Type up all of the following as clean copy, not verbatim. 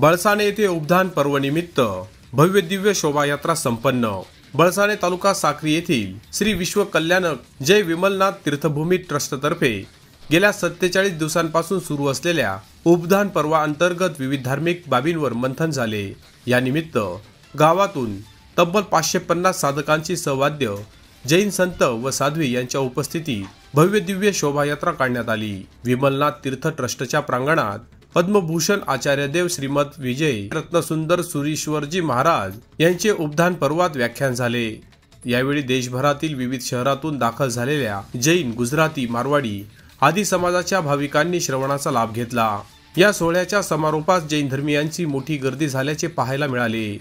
बळसाने येथे उद्यान पर्वनिमित्त भव्य दिव्य शोभायात्रा संपन्न। बळसाने तालुका साक्री येथील श्री विश्व कल्याणक जय विमलनाथ तीर्थभूमी ट्रस्टतर्फे गेल्या 47 दिवसांपासून सुरू असलेल्या उपदान पर्वाअंतर्गत विविध धार्मिक बाबींवर मंथन झाले। या निमित्त गावातून तब्बल 550 साधकांची सहवाद्य जैन संत व साध्वी यांच्या उपस्थितीत भव्य दिव्य शोभायात्रा काढण्यात आली। विमलनाथ तीर्थ ट्रस्टच्या प्रांगणात पद्मभूषण आचार्यदेव श्रीमद विजय रत्नसुंदर सुरीश्वरजी महाराज यांचे उपदान पर्वात व्याख्यान झाले। यावेळी देशभरातील विविध शहरातून दाखल झालेल्या जैन, गुजराती, मारवाडी आदी समाजाच्या भाविकांनी श्रवणाचा लाभ घेतला। या सोहळ्याच्या समारोपास जैन धर्मीयांची मोठी गर्दी झाल्याचे पाहायला मिळाले।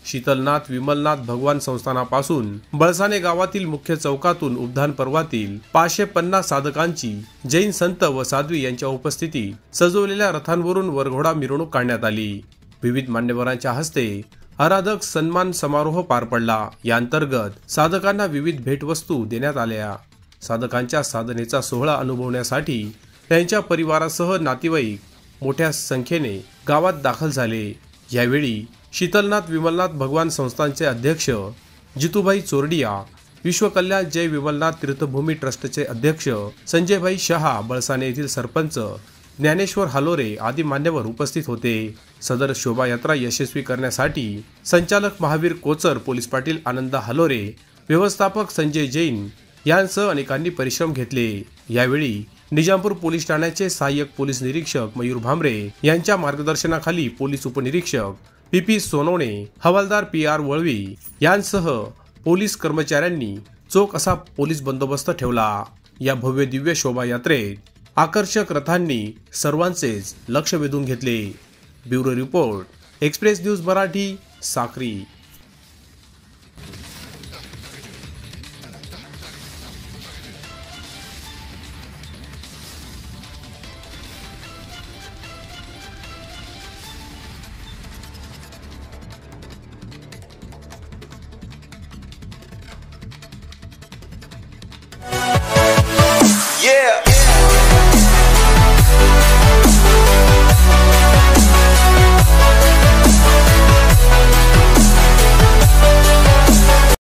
शीतलनाथ विमलनाथ भगवान संस्थानापासून बळसाने गावातील मुख्य चौकातून उपदान पर्वातील 550 साधकांची जैन संत व साध्वी यांच्या उपस्थितीत सजवलेल्या रथांवरून वरघोडा मिरवणूक काढण्यात आली। विविध मान्यवरांच्या हस्ते आराधक सन्मान समारोह पार पडला। या अंतर्गत साधकांना विविध भेटवस्तू देण्यात आल्या। साधकांच्या साधनेचा सोहळा अनुभवण्यासाठी त्यांच्या परिवारासह नातेवाईक मोठ्या संख्येने गावात दाखल झाले। यावेळी शीतलनाथ विमलनाथ भगवान संस्थानचे अध्यक्ष जितूभाई चोरडिया, विश्व कल्याण जय विमलनाथ तीर्थभूमी ट्रस्टचे अध्यक्ष संजयभाई शहा, बळसाने येथील सरपंच ज्ञानेश्वर हालोरे आदी मान्यवर उपस्थित होते। सदर शोभायात्रा यशस्वी करण्यासाठी संचालक महावीर कोचर, पोलीस पाटील आनंद हालोरे, व्यवस्थापक संजय जैन यांसह अनेकांनी परिश्रम घेतले। यावेळी निजामपूर पोलीस ठाण्याचे सहाय्यक पोलीस निरीक्षक मयूर भामरे यांच्या मार्गदर्शनाखाली पोलीस उपनिरीक्षक पी सोनवणे, हवालदार PR वळवी यांसह पोलीस कर्मचाऱ्यांनी चोख असा पोलीस बंदोबस्त ठेवला। या भव्य दिव्य शोभायात्रेत आकर्षक रथांनी सर्वांचेच लक्ष वेधून घेतले। Bureau report, express news Marathi, Sakri. Yeah.